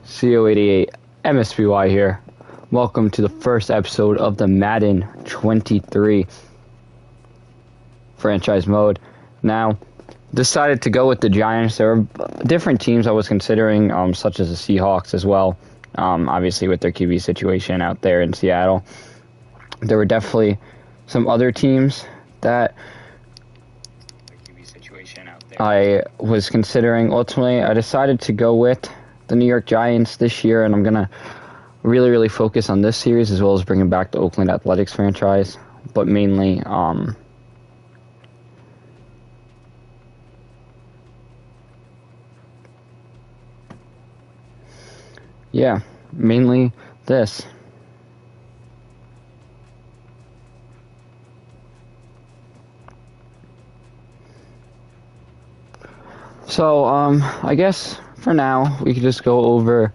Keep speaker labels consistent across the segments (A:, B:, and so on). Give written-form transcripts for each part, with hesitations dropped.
A: CO88 MSBY here. Welcome to the first episode of the Madden 23 franchise mode. Now, decided to go with the Giants. There were different teams I was considering, such as the Seahawks as well. Obviously, with their QB situation out there in Seattle. There were definitely some other teams that I was considering. Ultimately, I decided to go with the New York Giants this year, and I'm going to really focus on this series as well as bringing back the Oakland Athletics franchise, but mainly mainly this. So, I guess for now, we could just go over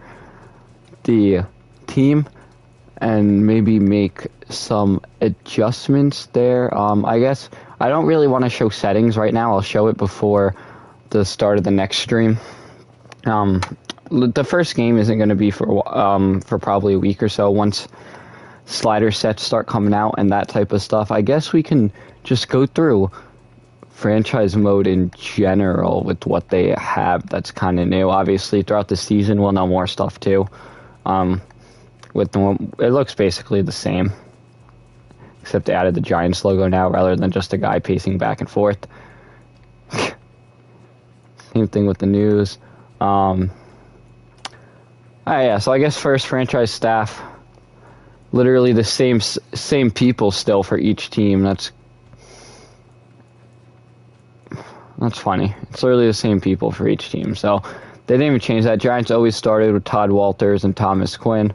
A: the team and maybe make some adjustments there. I guess I don't really want to show settings right now. I'll show it before the start of the next stream. The first game isn't going to be for probably a week or so once slider sets start coming out and that type of stuff. I guess we can just go through franchise mode in general with what they have that's kind of new. Obviously, throughout the season, we'll know more stuff too. It looks basically the same, except they added the Giants logo now rather than just a guy pacing back and forth. Same thing with the news. So I guess first, franchise staff, literally the same people still for each team. That's funny. It's literally the same people for each team. So they didn't even change that. Giants always started with Todd Walters and Thomas Quinn.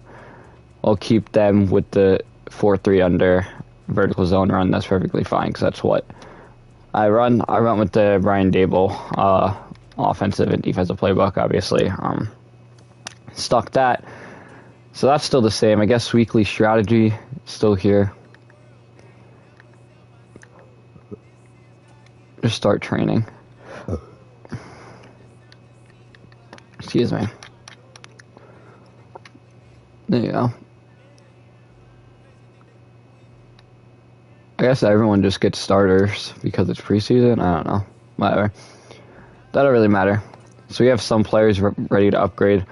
A: I'll keep them with the 4-3 under vertical zone run. That's perfectly fine because that's what I run. I run with the Brian Dable offensive and defensive playbook, obviously. Stuck that. So that's still the same. I guess weekly strategy still here. Just start training. Excuse me. There you go. I guess everyone just gets starters because it's preseason. I don't know. Whatever. That don't really matter. So we have some players ready to upgrade.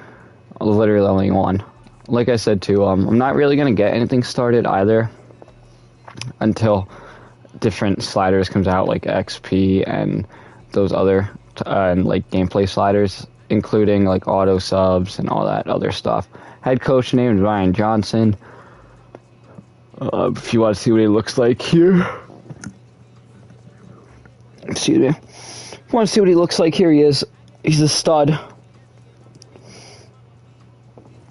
A: Literally only one. Like I said too, I'm not really going to get anything started either until different sliders comes out, like XP and those other and like gameplay sliders, including like auto subs and all that other stuff. Head coach named Ryan Johnson. If you want to see what he looks like here, excuse me. If you want to see what he looks like here, he is. He's a stud.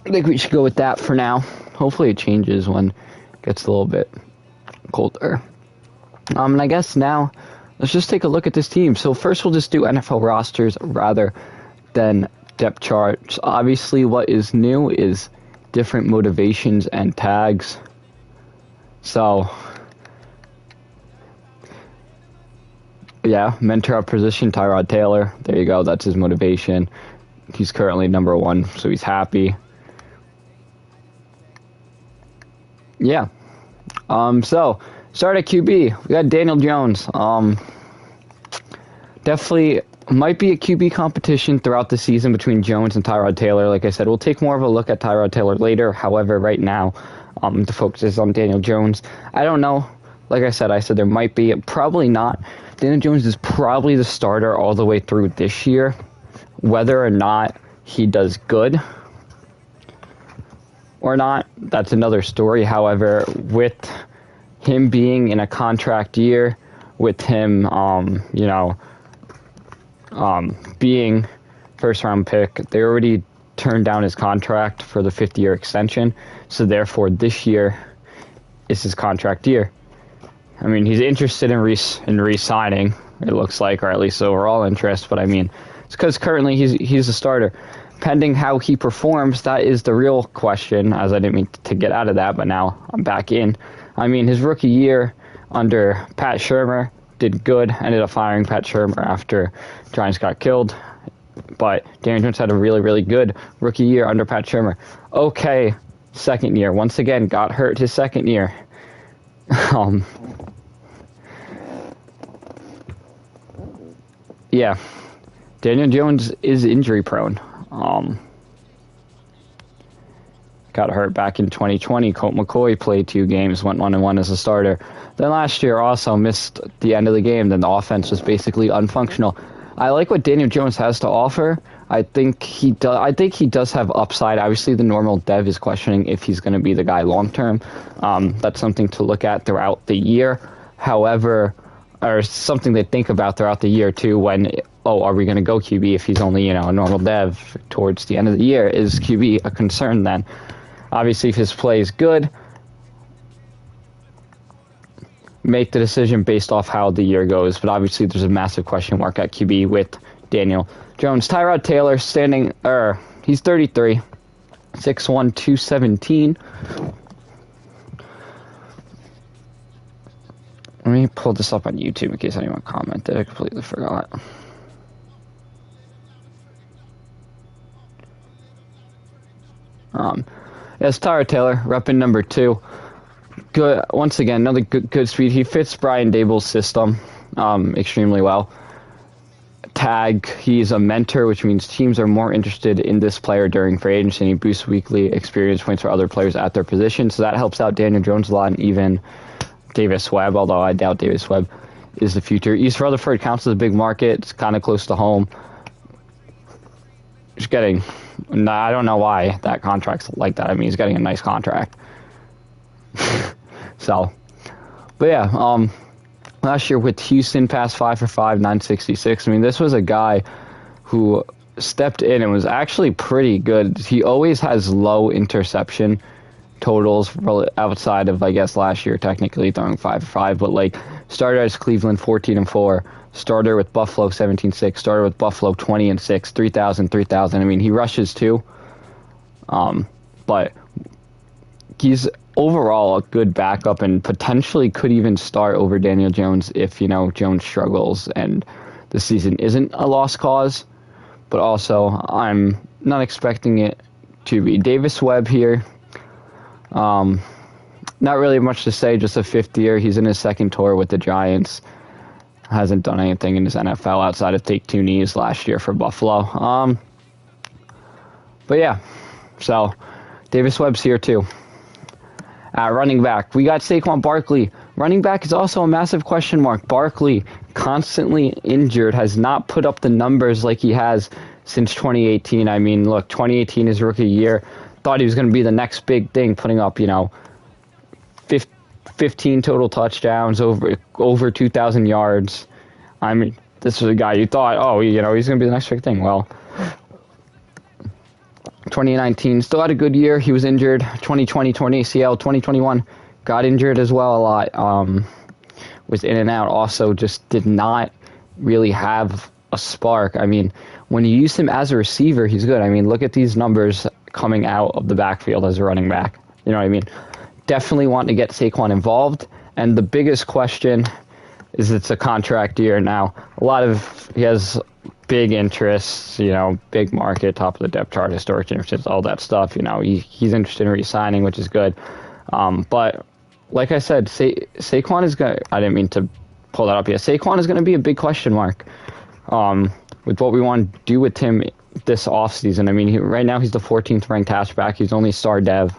A: I think we should go with that for now. Hopefully it changes when it gets a little bit colder. And I guess now, let's just take a look at this team. So first we'll just do NFL rosters rather than depth charts. Obviously what is new is different motivations and tags. So, yeah, mentor up position, Tyrod Taylor. There you go, that's his motivation. He's currently number 1, so he's happy. Yeah. So, start at QB. We got Daniel Jones. Definitely might be a QB competition throughout the season between Jones and Tyrod Taylor. Like I said, we'll take more of a look at Tyrod Taylor later. However, right now, the focus is on Daniel Jones. I don't know. Like I said there might be. Probably not. Daniel Jones is probably the starter all the way through this year. Whether or not he does good or not, that's another story. However, with him being in a contract year, with him, being first-round pick, they already turned down his contract for the 5th-year extension. So therefore, this year is his contract year. I mean, he's interested in re-signing, it looks like, or at least overall interest. But I mean, it's because currently he's a starter. Pending how he performs, that is the real question, as I didn't mean to get out of that, but now I'm back in. I mean, his rookie year under Pat Shurmur did good. Ended up firing Pat Shurmur after Giants got killed. But Daniel Jones had a really, really good rookie year under Pat Shurmur. Okay, second year. Once again, got hurt his second year. Yeah, Daniel Jones is injury prone. Got hurt back in 2020. Colt McCoy played 2 games, went 1-1 as a starter. Then last year also missed the end of the game. Then the offense was basically unfunctional. I like what Daniel Jones has to offer. I think he does have upside. Obviously, the normal dev is questioning if he's going to be the guy long term. That's something to look at throughout the year. However, or something to think about throughout the year too. When are we going to go QB if he's only a normal dev towards the end of the year? Is QB a concern then? Obviously, if his play is good, make the decision based off how the year goes. But obviously, there's a massive question mark at QB with Daniel Jones. Tyrod Taylor he's 33, 6'1", 217. Let me pull this up on YouTube in case anyone commented. I completely forgot. Yes, Tyrod Taylor, repping number 2. Good. Once again, another good speed. He fits Brian Dable's system extremely well. Tag, he's a mentor, which means teams are more interested in this player during free agency, and he boosts weekly experience points for other players at their position. So that helps out Daniel Jones a lot, and even Davis Webb, although I doubt Davis Webb is the future. East Rutherford counts as a big market. It's kind of close to home. He's getting... I don't know why that contract's like that. I mean, he's getting a nice contract. So, but yeah, last year with Houston, passed 5 for 5, 966. I mean, this was a guy who stepped in and was actually pretty good. He always has low interception totals outside of, I guess, last year, technically throwing 5 for 5, but like started as Cleveland 14-4. Starter with Buffalo 17-6. Starter with Buffalo 20-6. 3,000. I mean, he rushes too. But he's overall a good backup and potentially could even start over Daniel Jones if, Jones struggles and the season isn't a lost cause. But also, I'm not expecting it to be. Davis Webb here. Not really much to say, just a 5th year. He's in his 2nd tour with the Giants. Hasn't done anything in his NFL outside of take 2 knees last year for Buffalo. But yeah, so Davis Webb's here too. Running back, we got Saquon Barkley. Running back is also a massive question mark. Barkley, constantly injured, has not put up the numbers like he has since 2018. I mean, look, 2018 is rookie year. Thought he was going to be the next big thing, putting up, 15 total touchdowns, over 2,000 yards. I mean, this was a guy you thought, he's going to be the next big thing. Well, 2019, still had a good year. He was injured. 2020, torn ACL. 2021, got injured as well a lot. Was in and out. Also, just did not really have a spark. I mean, when you use him as a receiver, he's good. I mean, look at these numbers coming out of the backfield as a running back. You know what I mean? Definitely want to get Saquon involved. And the biggest question is it's a contract year now. He has big interests, big market, top of the depth chart, historic interests, all that stuff. He's interested in re-signing, which is good. But like I said, Saquon is going to, I didn't mean to pull that up yet. Saquon is going to be a big question mark with what we want to do with him this offseason. I mean, right now he's the 14th ranked hatchback. He's only star dev.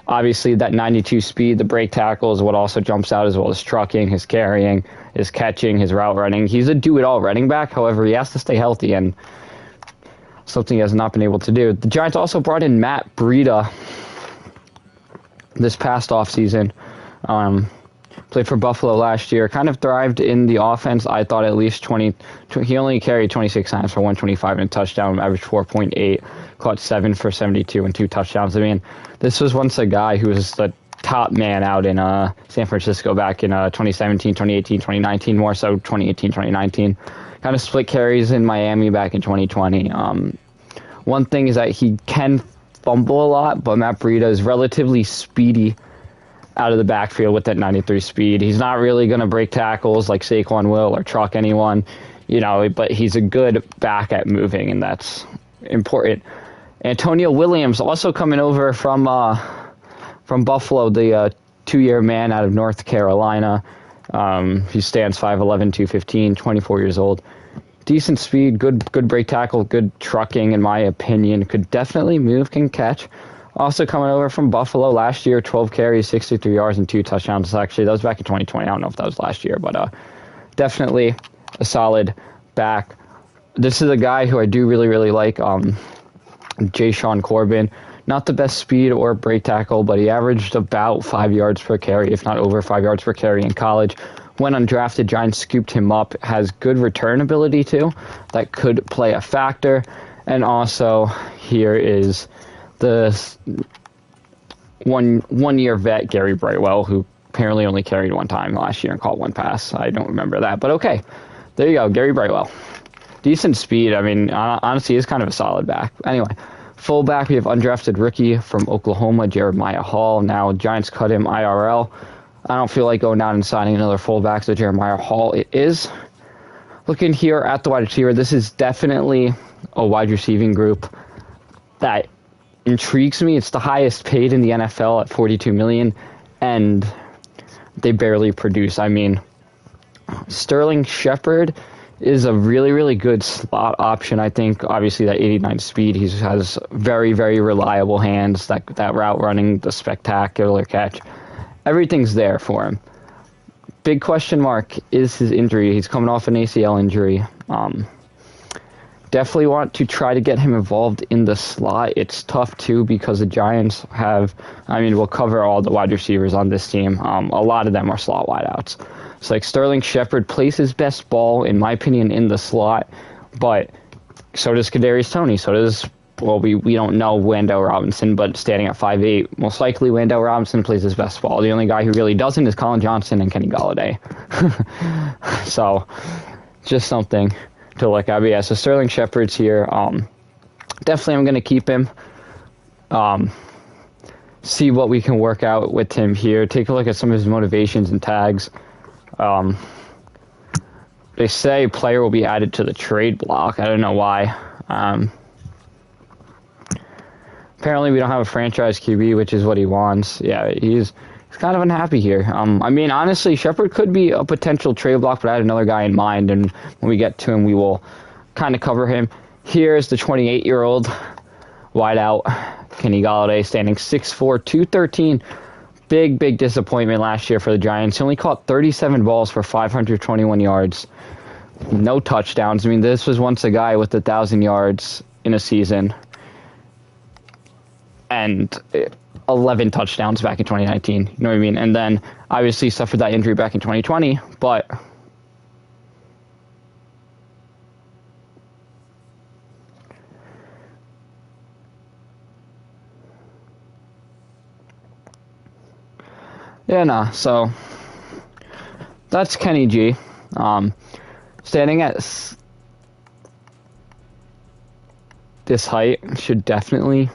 A: Obviously, that 92 speed, the break tackle is what also jumps out, as well as trucking, his carrying, his catching, his route running. He's a do-it-all running back. However, he has to stay healthy, and something he has not been able to do. The Giants also brought in Matt Breida this past offseason. Played for Buffalo last year. Kind of thrived in the offense. I thought at least he only carried 26 times for 125 and a touchdown, averaged 4.8, caught 7 for 72 and 2 touchdowns. I mean, this was once a guy who was the top man out in San Francisco back in 2017, 2018, 2019, more so 2018, 2019. Kind of split carries in Miami back in 2020. One thing is that he can fumble a lot, but Matt Breida is relatively speedy out of the backfield with that 93 speed. He's not really going to break tackles like Saquon will or truck anyone. you know, but he's a good back at moving, and that's important. Antonio Williams also coming over from Buffalo, the 2-year man out of North Carolina. He stands 5'11", 215, 24 years old. Decent speed, good break tackle, good trucking, in my opinion. Could definitely move, can catch. Also coming over from Buffalo last year, 12 carries, 63 yards, and 2 touchdowns. Actually, that was back in 2020. I don't know if that was last year, but definitely a solid back. This is a guy who I do really, really like, Jay-Sean Corbin. Not the best speed or break tackle, but he averaged about 5 yards per carry, if not over 5 yards per carry in college. When undrafted, Giants scooped him up. Has good return ability, too. That could play a factor. And also, here is the one-year vet, Gary Brightwell, who apparently only carried one time last year and caught one pass. I don't remember that. But okay, there you go, Gary Brightwell. Decent speed. I mean, honestly, he's kind of a solid back. Anyway, fullback, we have undrafted rookie from Oklahoma, Jeremiah Hall. Now, Giants cut him IRL. I don't feel like going down and signing another fullback, so Jeremiah Hall it is. Looking here at the wide receiver, this is definitely a wide receiving group that intrigues me. It's the highest paid in the NFL at $42 million, and they barely produce. I mean, Sterling Shepard is a really, really good slot option, I think. Obviously, that 89 speed, he has very, very reliable hands, that route running, the spectacular catch. Everything's there for him. Big question mark is his injury. He's coming off an ACL injury. Definitely want to try to get him involved in the slot. It's tough, too, because the Giants have, I mean, we'll cover all the wide receivers on this team. A lot of them are slot wideouts. It's like Sterling Shepard plays his best ball, in my opinion, in the slot, but so does Kadarius Toney. So does, well, we don't know Wan'Dale Robinson, but standing at 5'8", most likely Wan'Dale Robinson plays his best ball. The only guy who really doesn't is Colin Johnson and Kenny Golladay. So, just something to look at. But yeah, so Sterling Shepard's here. Definitely I'm going to keep him. See what we can work out with him here. Take a look at some of his motivations and tags. They say player will be added to the trade block. I don't know why. Apparently we don't have a franchise QB, which is what he wants. Yeah, he's kind of unhappy here. I mean, honestly, Shepard could be a potential trade block, but I had another guy in mind, and when we get to him, we will kind of cover him. Here's the 28-year-old wideout, Kenny Golladay, standing 6'4", 213. Big disappointment last year for the Giants. He only caught 37 balls for 521 yards. No touchdowns. I mean, this was once a guy with 1,000 yards in a season. And 11 touchdowns back in 2019. You know what I mean? And then, obviously, suffered that injury back in 2020. But yeah, no. So that's Kenny G. Standing at this height should definitely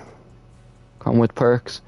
A: come with perks.